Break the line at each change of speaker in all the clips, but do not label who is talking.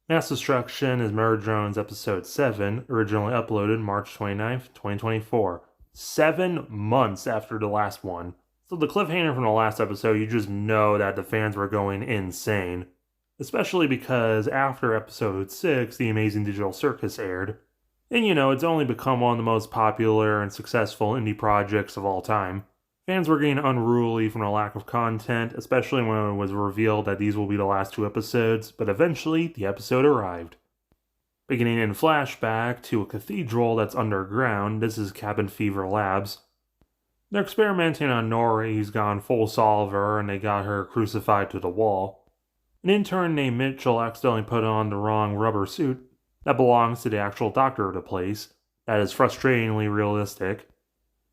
Mass Destruction is Murder Drones Episode 7, originally uploaded March 29th, 2024. 7 months after the last one. So the cliffhanger from the last episode, you just know that the fans were going insane. Especially because after Episode 6, The Amazing Digital Circus aired. And it's only become one of the most popular and successful indie projects of all time. Fans were getting unruly from the lack of content, especially when it was revealed that these will be the last 2 episodes, but eventually the episode arrived. Beginning in flashback to a cathedral that's underground, this is Cabin Fever Labs. They're experimenting on Nori, who's gone full solver, and they got her crucified to the wall. An intern named Mitchell accidentally put on the wrong rubber suit that belongs to the actual doctor of the place, that is frustratingly realistic.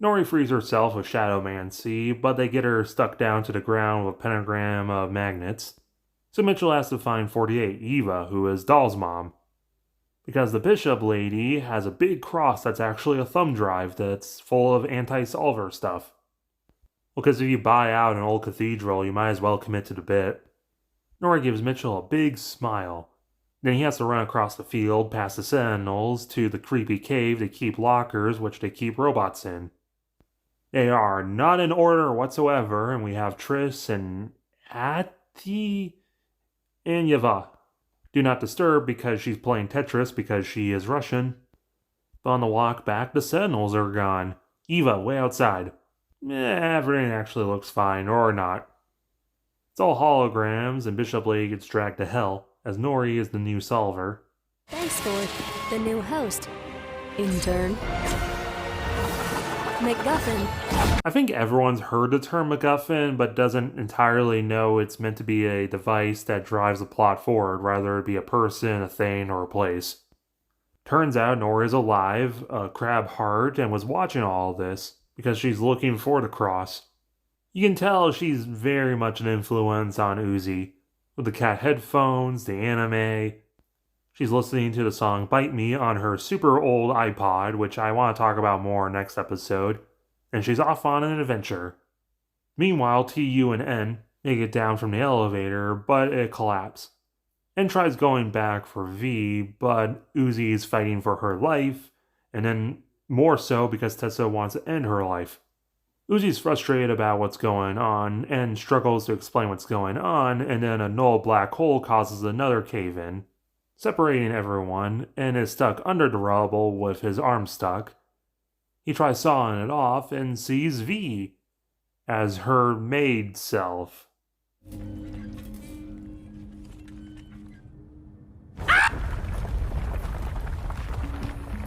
Nori frees herself with shadowmancy, but they get her stuck down to the ground with a pentagram of magnets. So Mitchell has to find 48, Eva, who is Doll's mom. Because the bishop lady has a big cross that's actually a thumb drive that's full of anti-solver stuff. Well, because if you buy out an old cathedral, you might as well commit to the bit. Nori gives Mitchell a big smile. Then he has to run across the field, past the Sentinels, to the creepy cave to keep lockers, which they keep robots in. They are not in order whatsoever, and we have Triss and Ati and Yeva. Do not disturb because she's playing Tetris because she is Russian. But on the walk back, the Sentinels are gone. Eva, way outside. Everything actually looks fine, or not. It's all holograms, and Bishop Lady gets dragged to hell, as Nori is the new solver.
Thanks for the new host, intern. MacGuffin.
I think everyone's heard the term MacGuffin, but doesn't entirely know it's meant to be a device that drives the plot forward, rather it be a person, a thing, or a place. Turns out Nori is alive, a crab heart, and was watching all of this, because she's looking for the cross. You can tell she's very much an influence on Uzi, with the cat headphones, the anime. She's listening to the song Bite Me on her super old iPod, which I want to talk about more next episode, and she's off on an adventure. Meanwhile, TU and N make it down from the elevator, but it collapses. N tries going back for V, but Uzi is fighting for her life, and then more so because Tessa wants to end her life. Uzi's frustrated about what's going on, and struggles to explain what's going on, and then a null black hole causes another cave-in, separating everyone, and is stuck under the rubble with his arm stuck. He tries sawing it off and sees V as her maid self.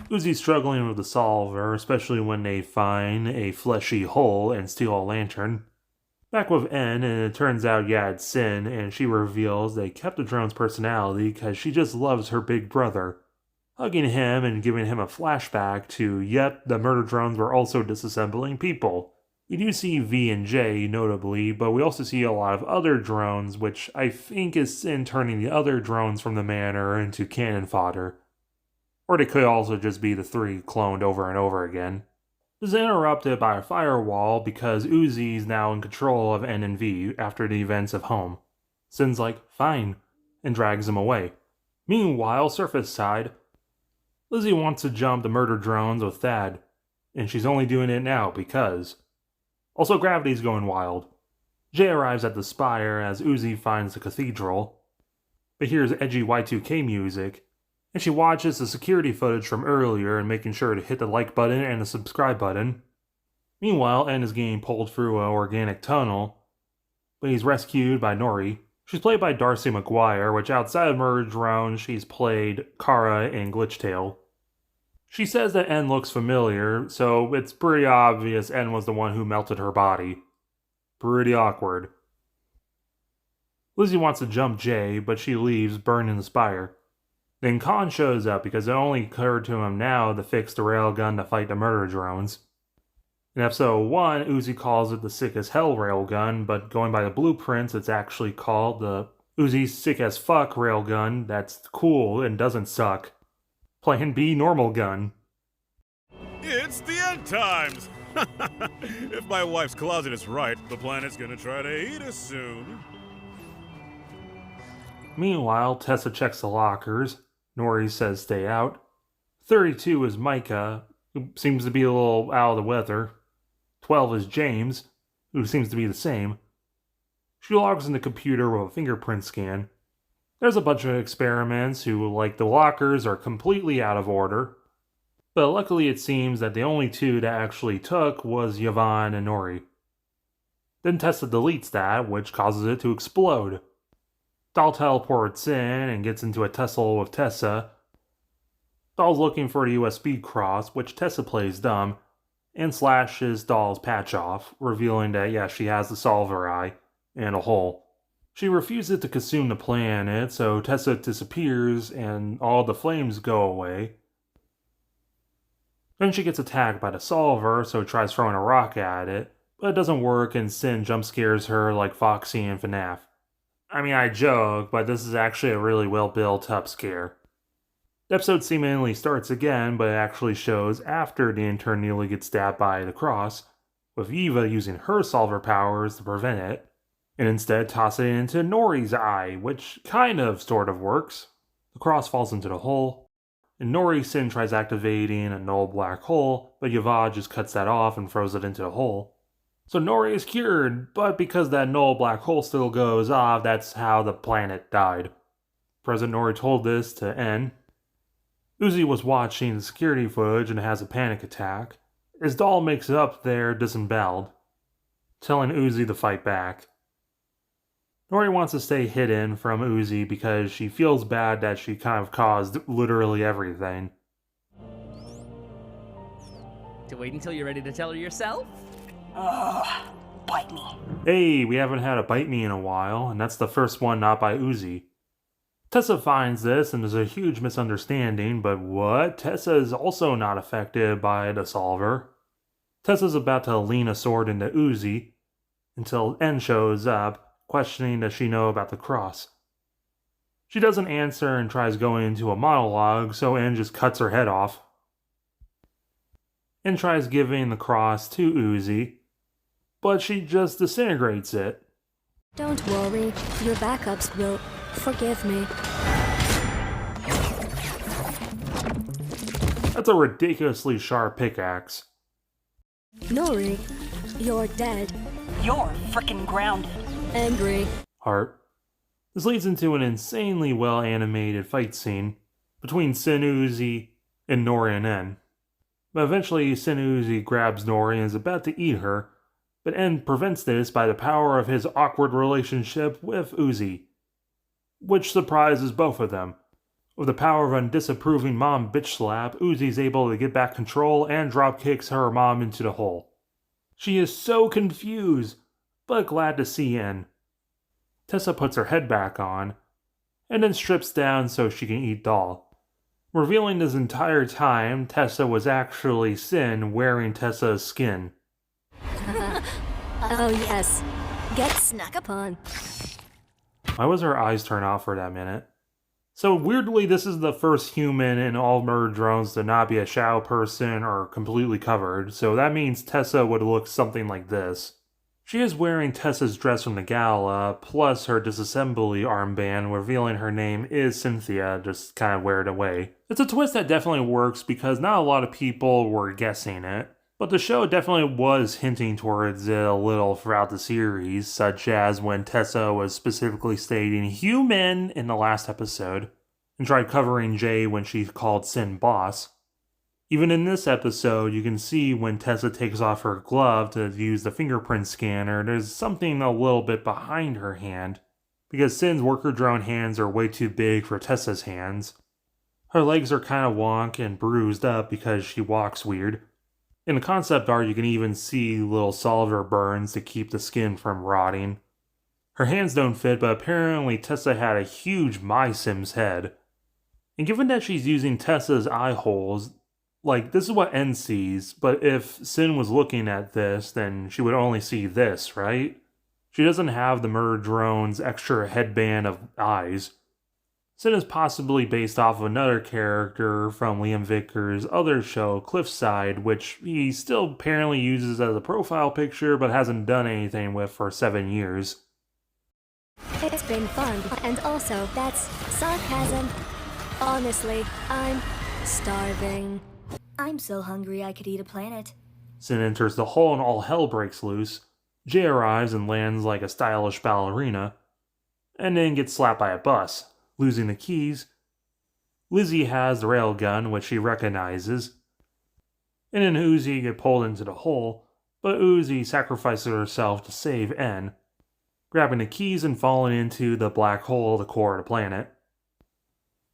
Uzi's struggling with the solver, especially when they find a fleshy hole and steal a lantern. Back with N, and it turns out, it's Sin, and she reveals they kept the drone's personality because she just loves her big brother. Hugging him and giving him a flashback to, the murder drones were also disassembling people. We do see V and J, notably, but we also see a lot of other drones, which I think is Sin turning the other drones from the manor into cannon fodder. Or they could also just be the 3 cloned over and over again. This is interrupted by a firewall because Uzi is now in control of N and V after the events of Home. Sin's like, fine, and drags him away. Meanwhile, surface side, Lizzie wants to jump the murder drones with Thad, and she's only doing it now because. Also, gravity's going wild. Jay arrives at the spire as Uzi finds the cathedral, but hears edgy Y2K music, and she watches the security footage from earlier and making sure to hit the like button and the subscribe button. Meanwhile, N is getting pulled through an organic tunnel, but he's rescued by Nori. She's played by Darcy McGuire, which outside of Murder Drone, she's played Kara in Glitchtail. She says that N looks familiar, so it's pretty obvious N was the one who melted her body. Pretty awkward. Lizzie wants to jump Jay, but she leaves, burning the spire. Then Khan shows up because it only occurred to him now to fix the railgun to fight the murder drones. In episode 1, Uzi calls it the sick as hell railgun, but going by the blueprints, it's actually called the Uzi's sick as fuck railgun that's cool and doesn't suck. Plan B normal gun.
It's the end times! If my wife's closet is right, the planet's gonna try to eat us soon.
Meanwhile, Tessa checks the lockers. Nori says stay out. 32 is Micah, who seems to be a little out of the weather. 12 is James, who seems to be the same. She logs in the computer with a fingerprint scan. There's a bunch of experiments who, like the lockers, are completely out of order. But luckily it seems that the only two that actually took was Yvonne and Nori. Then Tessa deletes that, which causes it to explode. Doll teleports in and gets into a tussle with Tessa. Doll's looking for a USB cross, which Tessa plays dumb, and slashes Doll's patch off, revealing that, she has the solver eye and a hole. She refuses to consume the planet, so Tessa disappears and all the flames go away. Then she gets attacked by the solver, so tries throwing a rock at it, but it doesn't work and Sin jump scares her like Foxy and FNAF. I mean, I joke, but this is actually a really well built up scare. The episode seemingly starts again, but it actually shows after the intern nearly gets stabbed by the cross, with Eva using her solver powers to prevent it, and instead toss it into Nori's eye, which sort of works. The cross falls into the hole, and Nori Sin tries activating a null black hole, but Yvonne just cuts that off and throws it into the hole. So Nori is cured, but because that null black hole still goes off, that's how the planet died. President Nori told this to N. Uzi was watching the security footage and has a panic attack. His doll makes it up there disemboweled, telling Uzi to fight back. Nori wants to stay hidden from Uzi because she feels bad that she caused literally everything.
To wait until you're ready to tell her yourself?
Ugh, bite me.
Hey, we haven't had a bite me in a while, and that's the first one not by Uzi. Tessa finds this and there's a huge misunderstanding, but what? Tessa is also not affected by the solver. Tessa's about to lean a sword into Uzi until N shows up, questioning does she know about the cross. She doesn't answer and tries going into a monologue, so N just cuts her head off. N tries giving the cross to Uzi, but she just disintegrates it.
Don't worry, your backups will forgive me.
That's a ridiculously sharp pickaxe.
Nori, you're dead.
You're frickin' grounded.
Angry.
Heart. This leads into an insanely well animated fight scene between Sin Uzi and Nori and N. But eventually Sin Uzi grabs Nori and is about to eat her, but N prevents this by the power of his awkward relationship with Uzi, which surprises both of them. With the power of a disapproving mom bitch slap, Uzi's able to get back control and drop kicks her mom into the hole. She is so confused, but glad to see N. Tessa puts her head back on, and then strips down so she can eat Doll, revealing this entire time Tessa was actually Sin wearing Tessa's skin.
Oh yes, get snuck upon.
Why was her eyes turn off for that minute? So weirdly, this is the first human in all murder drones to not be a shadow person or completely covered, so that means Tessa would look something like this. She is wearing Tessa's dress from the gala, plus her disassembly armband, revealing her name is Cynthia, just wear it away. It's a twist that definitely works because not a lot of people were guessing it. But the show definitely was hinting towards it a little throughout the series, such as when Tessa was specifically stating human in the last episode, and tried covering Jay when she called Sin boss. Even in this episode, you can see when Tessa takes off her glove to use the fingerprint scanner, there's something a little bit behind her hand, because Sin's worker drone hands are way too big for Tessa's hands. Her legs are wonk and bruised up because she walks weird. In the concept art, you can even see little solver burns to keep the skin from rotting. Her hands don't fit, but apparently Tessa had a huge My Sims head. And given that she's using Tessa's eye holes, this is what N sees, but if Sin was looking at this, then she would only see this, right? She doesn't have the murder drone's extra headband of eyes. Sin is possibly based off of another character from Liam Vickers' other show, Cliffside, which he still apparently uses as a profile picture but hasn't done anything with for 7 years.
It's been fun, and also, that's sarcasm. Honestly, I'm starving.
I'm so hungry I could eat a planet.
Sin enters the hall and all hell breaks loose. Jay arrives and lands like a stylish ballerina, and then gets slapped by a bus, losing the keys. Lizzie has the railgun, which she recognizes, and then Uzi get pulled into the hole, but Uzi sacrifices herself to save N, grabbing the keys and falling into the black hole, the core of the planet.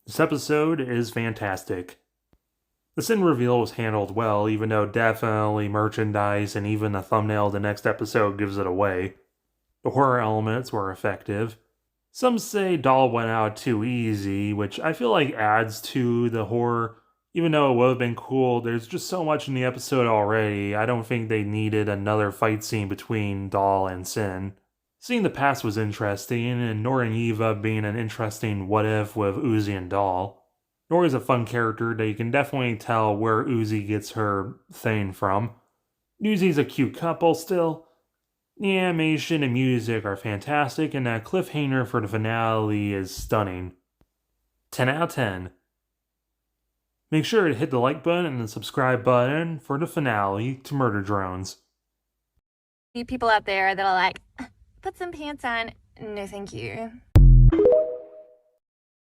This episode is fantastic. The Sin reveal was handled well, even though definitely merchandise and even the thumbnail of the next episode gives it away. The horror elements were effective. Some say Doll went out too easy, which I feel like adds to the horror. Even though it would have been cool, there's just so much in the episode already. I don't think they needed another fight scene between Doll and Sin. Seeing the past was interesting, and Nora and Eva being an interesting what-if with Uzi and Doll. Nora's a fun character that you can definitely tell where Uzi gets her thing from. Uzi's a cute couple still. The animation and music are fantastic, and that cliffhanger for the finale is stunning. 10 out of 10. Make sure to hit the like button and the subscribe button for the finale to Murder Drones.
You people out there that are like, put some pants on. No, thank you.